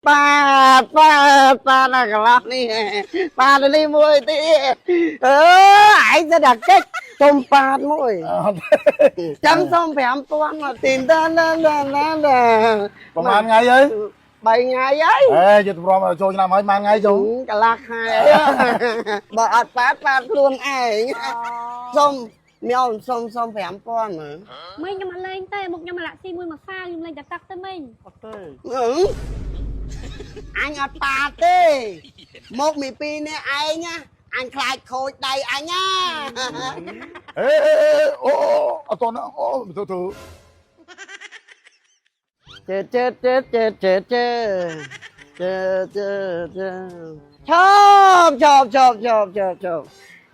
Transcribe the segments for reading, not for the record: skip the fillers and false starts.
ba là cái lọc đi ba là đi mua tí ai sẽ đặt cách tôm ba mũi chấm xong phải ăn toan mà tìm tên lên là ប្រហែលថ្ងៃអី 3 ngày ấy យកទៅប្រមចូលឆ្នាំហើយប៉ុន្មានថ្ងៃចុង cái lạc hai bà ọt ba luôn ai xong mèo xong phải ăn toan mà មិញខ្ញុំអត់លេងទេមុខខ្ញុំមកលាក់ស៊ីមួយមកសាខ្ញុំលេងតែទឹកទៅមិញ anh ọt ba tê một mì pi nè ai nhá anh khai khôi đầy anh nhá អូអត់តន់អូទៅ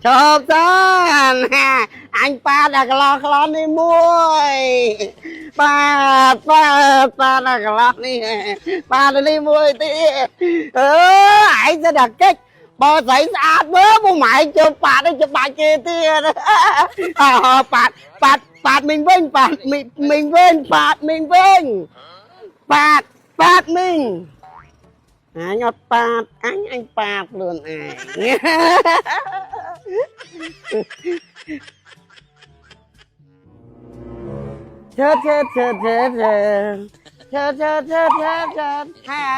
chộp tan anh ba đã lo đi muôi ba đã lo đi ba đã đi muôi tí anh sẽ đặt cách bò xảy ra bớ bố mày chụp bà đây chụp bà kia tia bạt mình vinh bạt mình vinh bạt mình vinh bạt mình anh ngọt bạt anh bạt luôn hai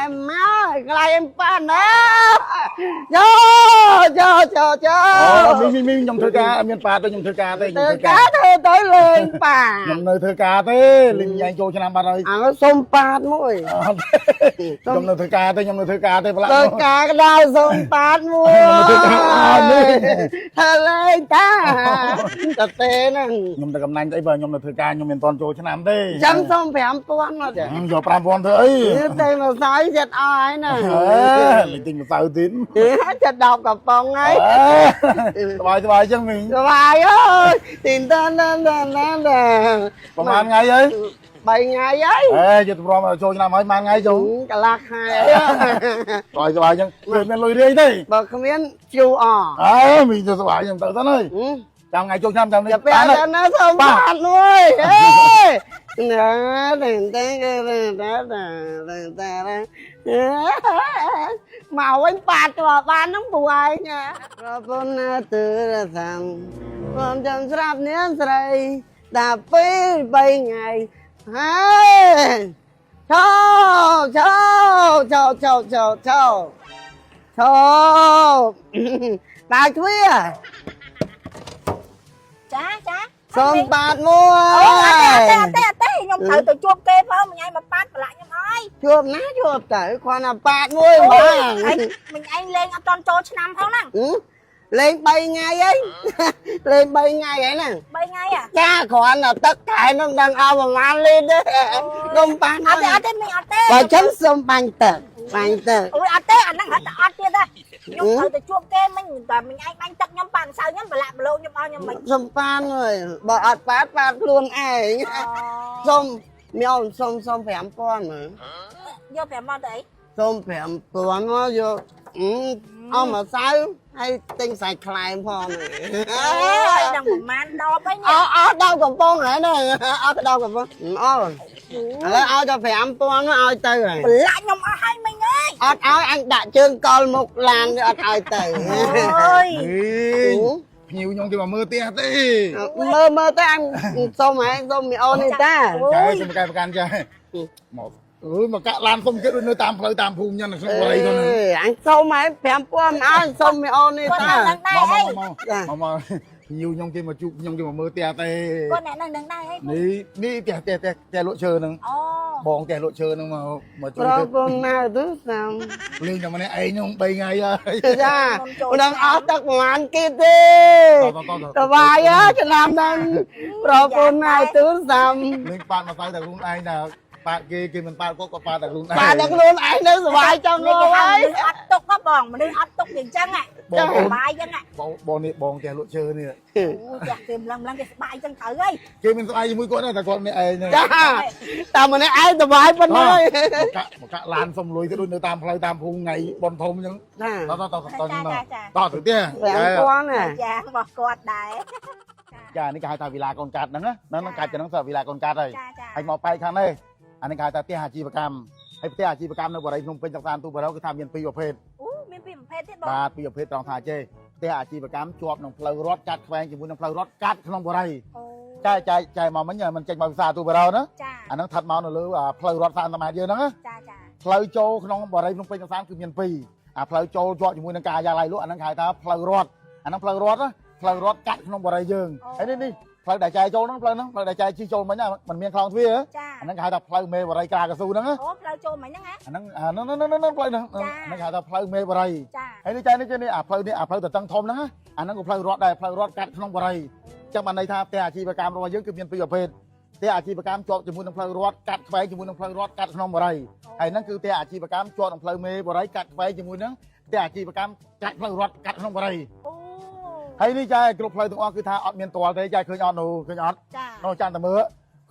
em máu lại em pan đóមីខ្ញុំធ្វើការមានប៉ាទៅខ្ញុំធ្វើការទេ ធ្វើការធ្វើទៅលេងប៉ា ខ្ញុំនៅធ្វើការទេលេងញ៉ាំចូលឆ្នាំបាត់ហើយ សុំប៉ាតមួយ ខ្ញុំនៅធ្វើការទេខ្ញុំនៅធ្វើការទេប្រឡាក់ ធ្វើការក៏ដល់សុំប៉ាតមួយធ្វើលេងតាតែទេហ្នឹង ខ្ញុំទៅកំណាញ់អីបើខ្ញុំនៅធ្វើការខ្ញុំមិនតន់ចូលឆ្នាំទេ ចាំសុំ5000មកចា យក 5000 ធ្វើអី ទេមកសាយចិត្តអស់ហើយណា លេងទិញម្សៅទៀត ចិត្តដកកំប៉ុងហើយ សบายចឹងមីង សបាយអើយទីនតានតាន ប្រហែលថ្ងៃអី 3 ngày ấy យកទៅប្រមចូលឆ្នាំហើយប៉ុន្មានថ្ងៃចុង cái lạc hai សบายចឹងមានលុយរាយទេ បើគ្មានជួអ មីងទៅសบายចឹងទៅទៅហើយចាំថ្ងៃចូលឆ្នាំចាំនេះ จะเป็นแล้วนะสมบัติด้วยเฮ้ยmà quên bạc cho ba nó buồn nha rồi con từ thằng con chân sắp nén sợi đạp phí 3 ngày hai chô bà khuya ចាចា សុំបាតមួយ អត់ទេខ្ញុំត្រូវទៅជួបគេផងមិញឯងមកប៉ាត់ប្រឡាក់ខ្ញុំហើយ ជួបណាជួបទៅគាត់ណាបាតមួយបង មិញឯងលេងអត់តន់ចូលឆ្នាំផងហ្នឹង លេង 3 ngày ấy លេង 3 ngày ấy nè 3 ថ្ងៃអា chaគាត់ណាទឹកកែនឹងដឹងអស់ប្រហែលលីត្រទេគុំបាញ់ អត់ទេមិញអត់ទេ បើចឹងសុំបាញ់ទឹក អូយអត់ទេអាហ្នឹងហត់អត់ទៀតទេខ្ញុំត្រូវទៅជួបគេមិញតែមិញឯងបាញ់ទឹកខ្ញុំប៉ានសៅខ្ញុំប្រឡាក់ប្រឡូកខ្ញុំឲ្យខ្ញុំមិន សុំបានហើយបើអត់បាតខ្លួនឯងសុំមៀវសុំ5000មើល យក5មកទៅអី សុំ5000មកយកអស់មកសៅហើយទិញសាច់ខ្លែងផង អើយដល់ប្រហែលដបវិញ អត់ដល់កំប៉ុងហើយណាអត់ដល់កំប៉ុងអត់ឥឡូវឲ្យតែ5000ឲ្យទៅហើយ ប្រឡាក់ខ្ញុំអស់ហើយមិញអើយ អត់ឲ្យអញដាក់ជើងកលមុខឡានអត់ឲ្យទៅ អើយ ភ្ញៀវខ្ញុំគេមកមើលផ្ទះទេ មើលទៅអញសុំហើយសុំមីអូននេះតា ចាសុំប្រកែប្រកាន់ចាមកមកកាក់ឡានសុំគេដូចនៅតាមផ្លូវតាមភូមិញ៉ាំនៅក្នុងបរិយាកាសហ្នឹង អញសុំហើយ5000ឲ្យសុំមីអូននេះតា មកភ្ញៀវខ្ញុំគេមកជួបខ្ញុំគេមកមើលផ្ទះទេ គាត់អ្នកនឹងដែរហី នេះផ្ទះលក់ឈើហ្នឹង អូ បងផ្ទះលក់ឈើហ្នឹងមកជួយ ប្រពន្ធណាទៅសាំ លេងតែម្នាក់ឯងហ្នឹង3ថ្ងៃហើយ ចាមិនដឹងអស់ទឹកប្រហែលគីទេសបាយឆ្នាំហ្នឹងប្រពន្ធណាទៅសាំ លេងប៉ាត់មកទៅតែខ្លួនឯងតែប៉ាត់គេមិនប៉ាត់គាត់ក៏ប៉ាត់តែខ្លួនឯង បាទតែខ្លួនឯងនៅសបាយចង់ងហើយ អត់ទុកហ៎បងមនុស្សអត់ទុកវាអញ្ចឹងហ៎សុបាយអញ្ចឹងហ៎ បងនេះបងផ្ទះលក់ឈើនេះ អូចាក់គេម្លឹងគេសុបាយអញ្ចឹងត្រូវហើយ គេមានស្អីជាមួយគាត់ដែរតែគាត់ម្នាក់ឯង ចាតែម្នាក់ឯងសបាយប៉ុណ្ណឹង មកកាក់ឡានសុំលុយទៅដូចនៅតាមផ្លូវតាមភូមិថ្ងៃបនធំអញ្ចឹង ចា តទៅទៅ ចា ទៅ ចា ទៅទៀត 5000ណា ចារបស់គាត់ដែរ ចានេះគេហៅថាវិឡាកូនកាត់ហ្នឹងណាកាច់ទៅហ្នឹងថាវិឡាកូនកាត់ហើយ ចាចា ហើយមកបែកខាងនេះអានេះគេហៅថាផ្ទះអាជីវកម្ម ហើយផ្ទះអាជីវកម្មនៅបរិយាភ្នំពេញចក្សានទូបរោគឺថាមាន2ប្រភេទ អូមានពីរប្រភេទទៀតបង បាទ2ប្រភេទត្រង់ថាចេផ្ទះអាជីវកម្មជាប់នឹងផ្លូវរត់កាត់ខ្វែងជាមួយនឹងផ្លូវរត់កាត់ក្នុងបរិយា អូ ចែមកមិញមិនចេញមកវិសាទូបរោណា ចា អាហ្នឹងស្ថិតមកនៅលើផ្លូវរត់30ម៉ែត្រយើងហ្នឹង ចាចា ផ្លូវចូលក្នុងបរិយាភ្នំពេញចក្សានគឺមាន2អាផ្លូវចូលជាប់ជាមួយនឹងការិយាល័យលក់អាហ្នឹងគេហៅថាផ្លូវរត់អាហ្នឹងផ្លូវរត់កាត់ក្នុងបរិយាយើងហើយនេះផ្លូវដែលចែចូលហ្នឹងផ្លូវដែលចែជិះចូលមិញมันមានខ្លងទ្វារ ចា អាហ្នឹងគេហៅថាផ្លូវមេបរិយាការកស៊ូហ្នឹង អូផ្លូវចូលមិញហ្នឹងហ៎ អាហ្នឹងផ្លូវហ្នឹងហ្នឹងគេហៅថាផ្លូវមេបរិយា ចា ហើយនេះនេះអាផ្លូវនេះអាផ្លូវតតឹងធំហ្នឹងអាហ្នឹងក៏ផ្លូវរត់ដែរផ្លូវរត់កាត់ក្នុងបរិយាចឹងបានន័យថាផ្ទះអាជីវកម្មរបស់យើងគឺមាន2ប្រភេទផ្ទះអាជីវកម្មជាប់ជាមួយនឹងផ្លូវរត់កាត់ខ្វែងជាមួយនឹងផ្លូវរត់កាត់ក្នុងបរិយាហើយហ្នឹងគឺផ្ទះអាជីវកម្មជាប់នឹងផ្លូវមេបរិយាកាត់ខ្វែងជាមួយនឹងផ្ទះអាជីវកម្មកាត់ផ្លូវរត់កាត់ក្នុងបរិយា អូ ហើយនេះចាគ្រប់ផ្លូវទាំងអស់គឺថាអត់មានទាល់ទេចាឃើញអត់នោះឃើញអត់ ចា នោះចាំតែមើល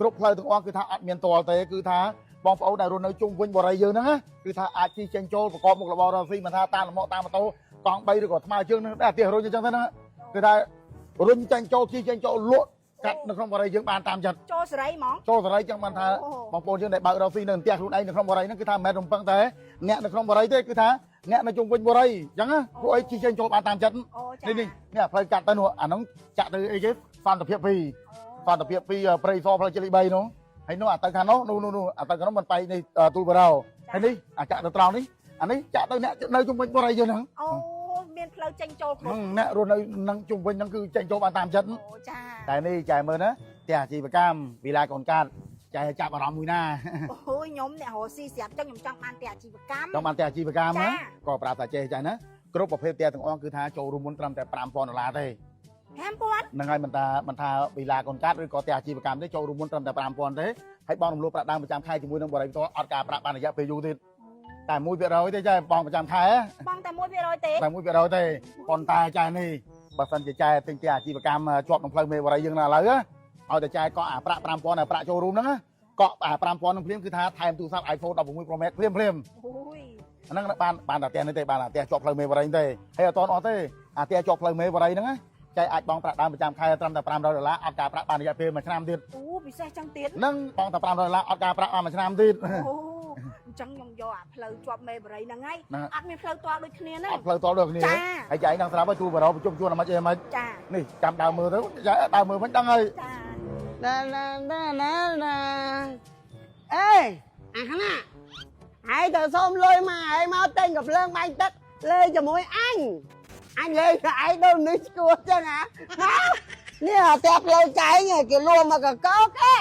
គ្រប់ផ្លូវទាំងអស់គឺថាអត់មានទាល់ទេគឺថាបងប្អូនដែលរស់នៅជុំវិញបរិយាយើងហ្នឹងគឺថាអាចជិះចេញចូលប្រកបមុខរបររកស៊ីមិនថាតាមលំតាមម៉ូតូកង់3ឬក៏ថ្មើរជើងហ្នឹងដែរផ្ទះរុញអញ្ចឹងទៅណាគឺថារុញចេញចូលជិះចេញចូលលក់កាត់នៅក្នុងបរិយាយើងបានតាមចិត្ត ចូលសេរីហ្មង ចូលសេរីចឹងបានថាបងប្អូនយើងដែលបើករកស៊ីនៅផ្ទះខ្លួនឯងនៅក្នុងបរិយាហ្នឹងគឺថាមិនមែនរំពឹងតែអ្នកនៅក្នុងបរិយាទេគឺថាអ្នកនៅជុំវិញបរិយាអញ្ចឹងពួកអីជិះចេញចូលបានតាមចិត្ត អូចា នេះផ្លូវកាត់ទៅនោះអាហ្នឹងចាក់ទៅអីគេសន្តិភាព2សន្តិភាព2ព្រៃសផ្លូវជលី3នោះហើយនោះអាទៅខាងនោះអាទៅខាងនោះមិនបែកនេះទូលបរោហើយនេះអាចាក់ទៅត្រង់នេះអានេះចាក់ទៅអ្នកនៅជុំវិញបរិយាយើងហ្នឹង អូមានផ្លូវចេញចូលគ្រប់ អ្នករស់នៅនឹងជុំវិញហ្នឹងគឺចេញចូលបានតាមចិត្ត អូចា តែនេះចែមើលណាផ្ទះអាជីវកម្មវិឡាកូនកាត់ចែចាប់អារម្មណ៍មួយណា អូយខ្ញុំអ្នករស់ស៊ីស្រាប់ចឹងខ្ញុំចង់បានផ្ទះអាជីវកម្ម ចង់បានផ្ទះអាជីវកម្មណាក៏ប្រាប់ថាចេះចាណាគ្រប់ប្រភេទផ្ទះទាំងអស់គឺថាចូលរួមមុនត្រឹមតែ$5000ទេ 5000 ហ្នឹងហើយមិនថាវិឡាកូនកាត់ឬក៏ផ្ទះអាជីវកម្មទេចូលរួមមុនត្រឹមតែ$5000ទេហើយបងរំលោភប្រាក់ដើមប្រចាំខែជាមួយនឹងបរិយាផ្ទាល់អត់ការប្រាក់បានរយៈពេលយូរទៀតតែ1%ទេចាបងប្រចាំខែ បងតែ1%ទេ តែ1%ទេប៉ុន្តែចានេះបើសិនជាចែទិញផ្ទះអាជីវកម្មជាប់ក្នុងផ្លូវមេបរិយាយើងណាឥឡូវឲ្យតែចែកក់អាប្រាក់$5000អាប្រាក់ចូលរួមហ្នឹងកក់អា$5000នឹងភ្លាមគឺថាថែមទូរស័ព្ទ iPhone 16 Pro Max ភ្លាម អូយ អាហ្នឹងបានតែផ្ទះនេះទេបានតែផ្ទះជាប់ផ្លូវមេបរិយាទេហើយអត់តអស់ទេអាផ្ទះជាប់ផ្លូវមេបរិយាហ្នឹងចែកអាចបងប្រាក់ដើមប្រចាំខែត្រឹមតែ$500អត់ការប្រាក់បានរយៈពេល1ឆ្នាំទៀត អូពិសេសចឹងទៀត ហ្នឹងបងតែ$500អត់ការប្រាក់បាន1ឆ្នាំទៀត អូអញ្ចឹងខ្ញុំយកអាផ្លូវជាប់មេបរិយហ្នឹងហើយអត់មានផ្លូវទាល់ដូចគ្នាហ្នឹង អត់ផ្លូវតល់ដូចគ្នាហើយចែកហ្នឹងស្រាប់ហើយទូបរោប្រជុំជួនអាម៉េចអីម៉េច ចា នេះចាំដើមមើលទៅដើមមើលមិនដឹងហើយ ចា ណាអេអាខ្នាហើយទៅសុំលុយមកហើយមកទិញកំភ្លើងបាញ់ទឹកលេងជាមួយអញលេងតែឯងដូចនេះស្គួតចឹងហ៎នេះអាផ្ទះផ្លូវចែងគេលួមកកកោគេ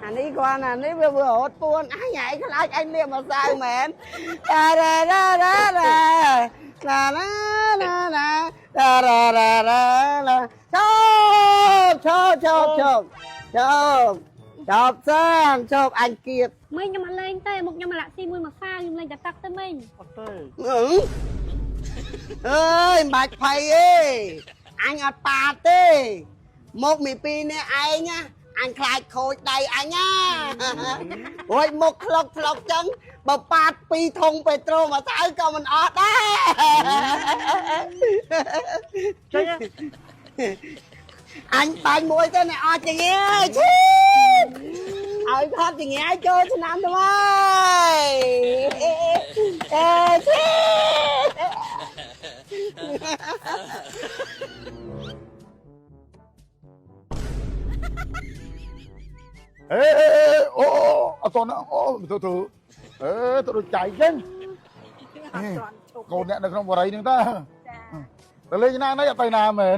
អានេះគាត់អានេះវារត់ពួនអញឯងខ្លាចអញលៀបមកសៅមែនរ៉ារ៉ារ៉ារ៉ារ៉ារ៉ារ៉ារ៉ារ៉ារ៉ារ៉ារ៉ាជប់សានជប់អញគៀប មីងខ្ញុំអត់លេងទេមុខខ្ញុំមកលាក់ស៊ីមួយមកសាខ្ញុំលេងតែទឹកទៅមីង អត់ទេ អើយមិនបាច់ភ័យទេអញអត់ប៉ាតទេមកមីពីរនេះឯងណាអញខ្លាចខូចដៃអញណារួចមកក្លុកចឹងបើប៉ាត2ធុងពេត្រូលមកទៅក៏មិនអត់ដែរចឹងអញបាញ់មួយទៅណែអត់ចង្អើឈីឲ្យថតចង្អើចូលឆ្នាំទៅហើយអេឈី អូអត់តណាអូទៅទៅដូចចៃចឹង អត់ទាន់ជប់ កូនអ្នកនៅក្នុងបរិយាហ្នឹងតើ ចា ទៅលេងណាណៃអត់ទៅណាមែន